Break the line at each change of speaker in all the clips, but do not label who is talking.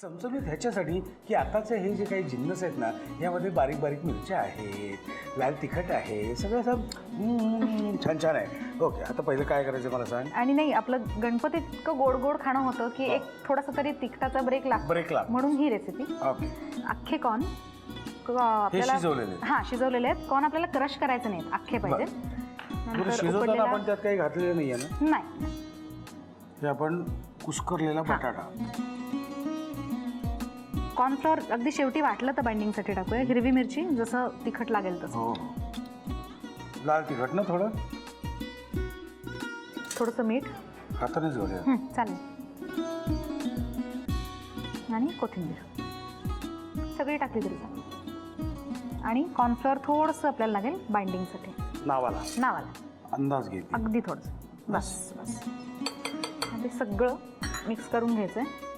चमचमीत ह्याच्यासाठी की आताचे हे जे काही जिन्नस आहेत ना यामध्ये बारीक बारीक मिरच्या आहेत, लाल तिखट आहे, सगळं असं छान छान आहे. ओके, आता पहिलं काय करायचं मला सांग.
आणि नाही आपलं गणपती इतकं गोड गोड खाणं होतं की एक थोडासा तरी तिखटाचा ब्रेक लागतो म्हणून ही रेसिपी.
ओके,
अख्खे कॉर्न
आपल्याला
शिजवलेले आहेत. कॉर्न आपल्याला क्रश करायचे नाहीत, अख्खे पाहिजेत.
शिजवताना आपण त्यात काही घातलेलं नाहीये ना?
नाही,
हे आपण कुस्करलेला बटाटा,
कॉर्नफ्लोअर अगदी शेवटी वाटलं तर बाइंडिंगसाठी टाकूया. हिरवी मिरची जसं तिखट लागेल तसं.
हो, लाल तिखट ना
थोडंसं मीठ
हातानेच घालूया.
चालेल. आणि कोथिंबीर सगळी टाकली तरी चालेल. आणि कॉर्नफ्लोअर थोडंसं आपल्याला लागेल बाइंडिंगसाठी. नावाला
अंदाज घे,
अगदी थोडंसं. बस बस. ते सगळं मिक्स करून घ्यायचं आहे.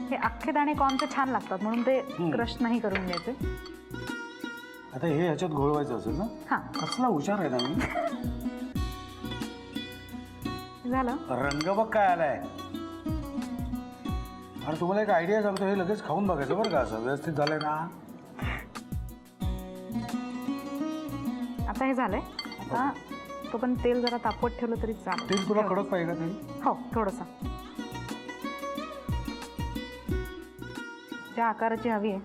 हे अख्खे दाणे कॉर्नचे छान लागतात म्हणून ते क्रश नाही करून घ्यायचे.
आता हे ह्याच्यात घोळवायचं असेल ना?
हां,
कसला हुशार आहे ना मी.
झालं.
रंग बघ काय आलाय. आणि तुम्हाला एक आयडिया सांगतो, हे लगेच खाऊन बघायचं बरं का, असं व्यवस्थित झालंय ना.
आता हे झालंय. आता तो पण तेल जरा तापवत ठेवलं तरी चालेल.
तेल तुला कडक पाहिजे का तेल?
हो, थोडंसं ज्या आकाराची हवी आहे.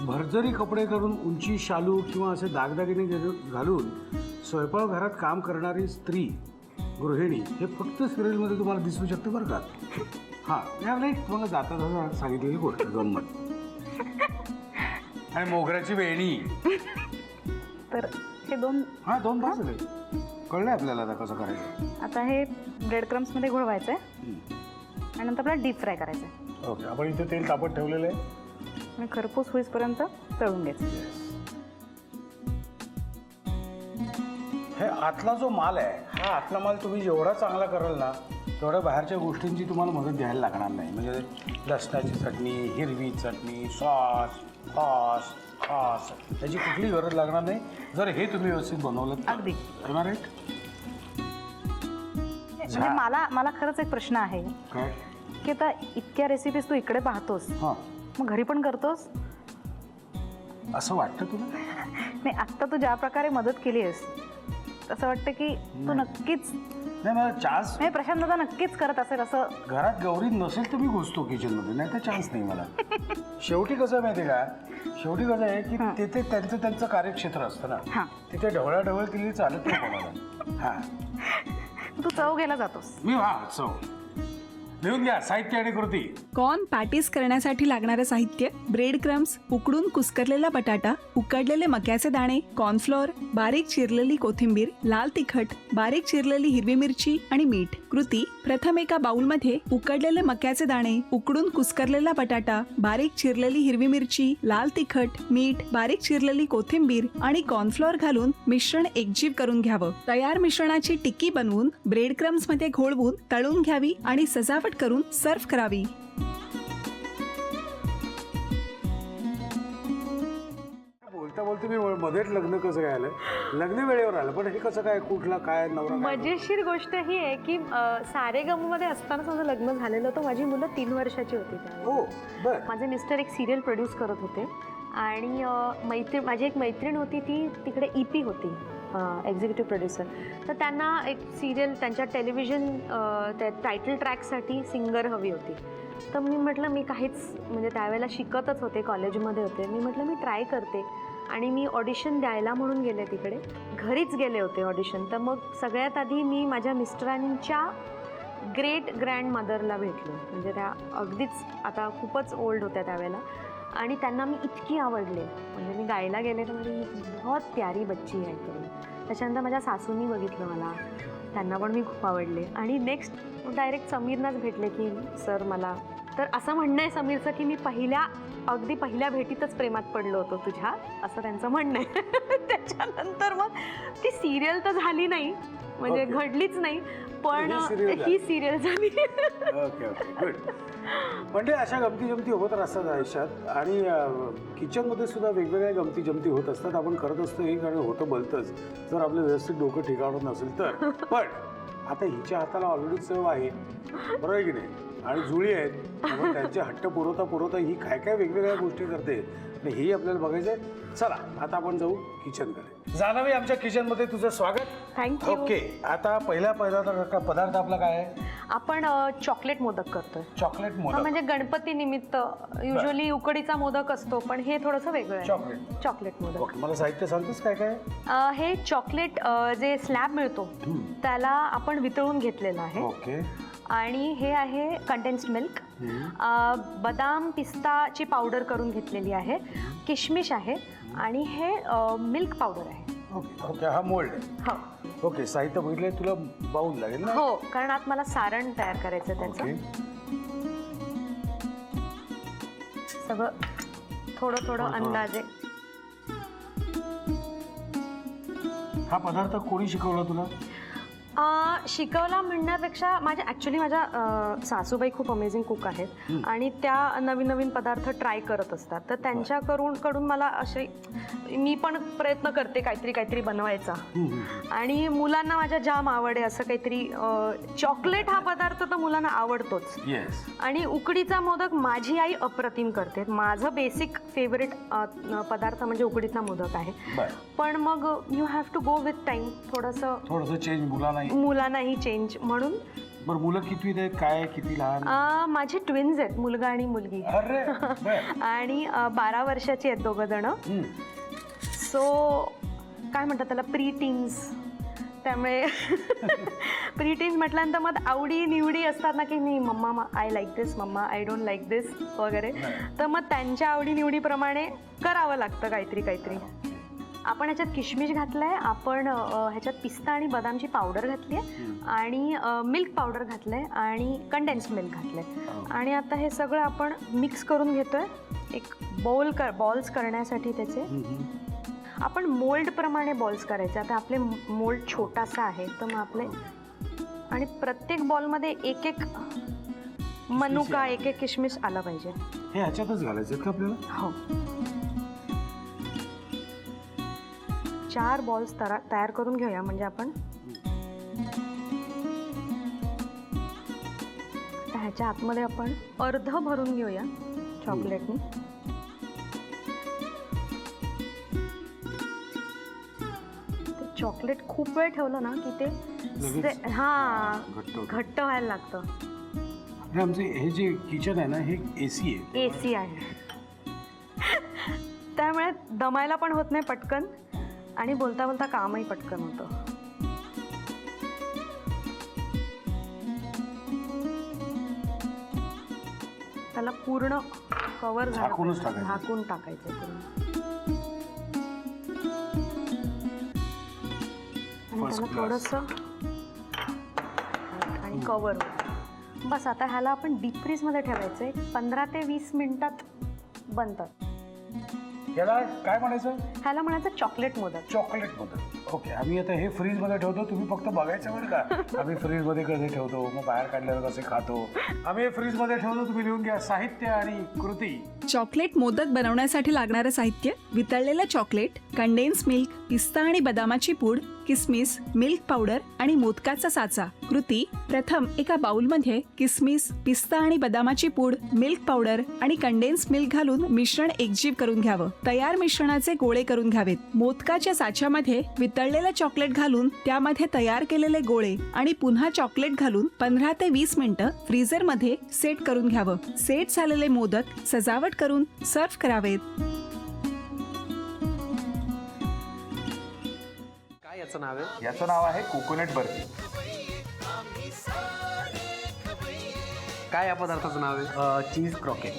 भरजरी कपडे करून उंची शालू किंवा असे दागदागिने घालून स्वयंपाकघरात काम करणारी स्त्री, गृहिणी हे फक्त सिरियलमध्ये तुम्हाला दिसू शकते बरं का. हां, यावेळी तुम्हाला जाता सांगितलेली गोष्ट गंमत. आणि मोगऱ्याची वेणी.
तर हे दोन
तास झाले. कळलंय आपल्याला आता कसं करायचं.
आता हे ब्रेड क्रम्समध्ये घोळवायचं आहे आणि नंतर आपल्याला डीप फ्राय करायचं आहे.
ओके, आपण इथे तेल तापत ठेवलेलं आहे
आणि खरपूस होईपर्यंत तळून घ्यायचं.
हे आतला जो माल आहे, हा आतला माल तुम्ही जेवढा चांगला कराल ना तेवढ्या बाहेरच्या गोष्टींची तुम्हाला मदत घ्यायला लागणार नाही. म्हणजे लसणाची चटणी, हिरवी चटणी, सॉस त्याची कुठली गरज लागणार नाही जर हे तुम्ही व्यवस्थित बनवलं.
अगदी
राईट.
म्हणजे मला खरंच एक प्रश्न आहे
काय
की आता इतक्या रेसिपीज तू इकडे पाहतोस, मग घरी पण करतोस
असं वाटतं तुला?
नाही, आत्ता तू ज्या प्रकारे मदत केली आहेस असं वाटतं की तू नक्कीच
नाही, मला चान्स
नाही, प्रशांत दादा नक्कीच करत असेल असं.
घरात गौरी नसेल तर मी घुसतो किचनमध्ये, नाही तर चान्स नाही मला. शेवटी कसं माहिती आहे का, शेवटी कसं आहे की तिथे त्यांचं कार्यक्षेत्र असतं ना, तिथे ढवळाढवळ केली चालत नाही कोणाला. हां,
तू चव घ्यायला जातोस.
मी चव लिहून घ्या. साहित्य आणि कृती.
कॉर्न पॅटीस करण्यासाठी लागणारे साहित्य: ब्रेड क्रम्स, उकडून कुस्करलेला बटाटा, उकडलेले मक्याचे दाणे, कॉर्नफ्लोअर, बारीक चिरलेली कोथिंबीर, लाल तिखट, बारीक चिरलेली हिरवी मिरची आणि मीठ. कृती: प्रथम एका बाउलमध्ये उकडलेले मक्याचे दाणे, उकडून कुस्करलेला बटाटा, बारीक चिरलेली हिरवी मिरची, लाल तिखट, मीठ, बारीक चिरलेली कोथिंबीर आणि कॉर्नफ्लोअर घालून मिश्रण एकजीव करून घ्यावं. तयार मिश्रणाची टिक्की बनवून ब्रेड क्रम्स मध्ये घोळवून तळून घ्यावी आणि सजावट करून सर्व्ह करावी.
बोलता बोलता मी मध्येच लग्न कसं काय आलं, लग्न वेळेवर आलं, पण हे कसं काय, कुठला काय नवरा?
मजेशीर गोष्ट ही आहे की सारेगममध्ये असताना माझं लग्न झालेलं होतं. माझी मुलं 3 वर्षाची होती त्यावेळी. माझे मिस्टर एक सिरियल प्रोड्यूस करत होते आणि माझी एक मैत्रीण होती, ती तिकडे EP होती, एक्झिक्युटिव्ह प्रोड्युसर. तर त्यांना एक सिरियल, त्यांच्या टेलिव्हिजन त्या टायटल ट्रॅकसाठी सिंगर हवी होती. तर मी म्हटलं, मी काहीच म्हणजे त्यावेळेला शिकतच होते, कॉलेजमध्ये होते. मी म्हटलं मी ट्राय करते आणि मी ऑडिशन द्यायला म्हणून गेले तिकडे. घरीच गेले होते ऑडिशन. तर मग सगळ्यात आधी मी माझ्या मिस्टरांच्या ग्रेट ग्रँडमदरला भेटलो. म्हणजे त्या अगदीच आता खूपच ओल्ड होत्या त्यावेळेला आणि त्यांना मी इतकी आवडले. म्हणजे मी गायला गेले तर म्हणजे ही बहुत प्यारी बच्ची आहे करून. त्याच्यानंतर माझ्या सासूंनी बघितलं मला, त्यांना पण मी खूप आवडले. आणि नेक्स्ट डायरेक्ट समीरनाच भेटले की सर मला, तर असं म्हणणं आहे समीरचं की मी अगदी पहिल्या भेटीतच प्रेमात पडलो होतो तुझ्या, असं त्यांचं म्हणणं आहे. त्याच्यानंतर मग ती सिरियल तर झाली नाही, म्हणजे
Okay.
घडलीच नाही, पण
ही serial झाली.
ही सिरियल झाली.
Okay okay good. म्हणजे अशा गमती जमती होत असतात आयुष्यात, आणि किचनमध्ये सुद्धा वेगवेगळ्या गमती जमती होत असतात. आपण करत असतो हे कारण होतं भलतंच, जर आपलं व्यवस्थित डोकं ठिकाणून नसेल तर. पण आता हिच्या हाताला ऑलरेडी चव आहे, बरोबर आहे की नाही, आणि जुळी आहेत, त्यामुळे त्यांचे हट्ट पुरवता ही काय काय वेगवेगळ्या गोष्टी करते आणि हेही आपल्याला बघायचं आहे. चला आता आपण जाऊ किचनकडे. जान्हवी, आमच्या किचनमध्ये तुझं स्वागत.
थँक्यू.
ओके, आता पहिला पदार्थ आपला काय आहे?
आपण चॉकलेट मोदक करतोय.
चॉकलेट
हा,
मोदक.
म्हणजे गणपती निमित्त युजली उकडीचा मोदक असतो, पण हे थोडंसं वेगळं आहे. चॉकलेट मोदक.
ओके, मला साहित्य सांगतेस काय काय?
हे चॉकलेट जे स्लॅब मिळतो त्याला आपण वितळून घेतलेलं आहे.
ओके.
आणि हे आहे कंडेन्स्ड मिल्क, बदाम पिस्ताची पावडर करून घेतलेली आहे, किशमिश आहे, आणि हे मिल्क पावडर आहे.
ओके ओके, हा मोल्ड आहे.
हो
ओके, साहित्य बघितलंय, तुला बाउल लागेल ना?
हो, कारण आत मला सारण तयार करायचं आहे
ओके.
त्याचं. सगळं थोडं थोडं अंदाजे.
हा पदार्थ कोणी शिकवला तुला?
शिकवला म्हणण्यापेक्षा माझ्या सासूबाई खूप अमेझिंग कुक आहेत आणि त्या नवीन नवीन पदार्थ ट्राय करत असतात, तर त्यांच्याकडून मला असे मी पण प्रयत्न करते काहीतरी बनवायचा. आणि मुलांना माझ्या जाम आवड आहे असं काहीतरी. चॉकलेट हा पदार्थ तर मुलांना आवडतोच. आणि उकडीचा मोदक माझी आई अप्रतिम करते. माझं बेसिक फेवरेट पदार्थ म्हणजे उकडीचा मोदक आहे, पण मग you have to go with time. थोडंसं चेंज मुलांनाही चेंज म्हणून.
बरं, मुलं कितवीत आहेत, काय, किती लहान?
माझे ट्विन्स आहेत, मुलगा आणि मुलगी. आणि 12 वर्षाची आहेत दोघं जण. सो काय म्हणतात त्याला, प्री टीन्स. त्यामुळे प्री टीन्स म्हटल्यानंतर मग आवडी निवडी असतात ना, की नाही mamma I like this, mamma I don't like this वगैरे. तर मग त्यांच्या आवडी निवडीप्रमाणे करावं लागतं काहीतरी. आपण ह्याच्यात किशमिश घातलाय, आपण ह्याच्यात पिस्ता आणि बदामची पावडर घातली आहे, आणि मिल्क पावडर घातलंय, आणि कंडेन्स्ड मिल्क घातलंय. आणि आता हे सगळं आपण मिक्स करून घेतोय एक बॉल्स करण्यासाठी. त्याचे आपण मोल्ड प्रमाणे बॉल्स करायचे. आता आपले मोल्ड छोटासा आहे, तर मग आपले, आणि प्रत्येक बॉलमध्ये एक एक मनुका, एक एक किशमिश आला पाहिजे.
हे ह्याच्यातच घालायचं का आपल्याला?
हो. 4 बॉल्स तयार करून घेऊया, म्हणजे आपण ह्याच्या आतमध्ये आपण अर्ध भरून घेऊया चॉकलेटनी. चॉकलेट खूप वेळ ठेवलं ना की ते घट्ट व्हायला लागतं.
आमचे हे जे किचन आहे ना, हे AC आहे.
AC आहे, त्यामुळे दमायला पण होत नाही पटकन, आणि बोलता बोलता कामही पटकन होतं. त्याला पूर्ण कव्हर झाकून टाकायचं पूर्ण. आणि त्याला थोडंसं आणि कव्हर. बस आता ह्याला आपण डीप फ्रीजमध्ये ठेवायचं आहे. 15 ते 20 मिनिटात बनतात.
याला काय म्हणायचं?
ह्याला म्हणायचं chocolate modak.
Chocolate modak. Okay, आम्ही आता हे फ्रीजमध्ये ठेवतो, तुम्ही फक्त बघायचं बरं का. आम्ही फ्रीजमध्ये कसे ठेवतो, मग बाहेर काढल्यावर कसे खातो. आम्ही हे फ्रीजमध्ये ठेवतो, तुम्ही लिहून घ्या साहित्य आणि कृती.
चॉकलेट मोदक बनवण्यासाठी लागणारं साहित्य: वितळलेलं चॉकलेट, कंडेन्स मिल्क, पिस्ता आणि बदामाची पूड, किसमिस, मिल्क पावडर आणि मोदकाचा साचा. कृती: प्रथम एका बाउलमध्ये किसमिस, पिस्ता आणि बदामाची पूड, मिल्क पावडर आणि कंडेन्स मिल्क घालून मिश्रण एकजीव करून घ्यावं. तयार मिश्रणाचे गोळे करून घ्यावेत. मोदकाच्या साच्यामध्ये वितळलेलं चॉकलेट घालून त्यामध्ये तयार केलेले गोळे आणि पुन्हा चॉकलेट घालून 15 ते 20 मिनिटं फ्रीझरमध्ये सेट करून घ्यावं. सेट झालेले मोदक सजावट करून सर्व्ह करावेत.
काय याचं नाव आहे?
याचं नाव आहे कोकोनट बर्फी.
काय या पदार्थाचं नाव आहे?
चीज क्रॉकेट.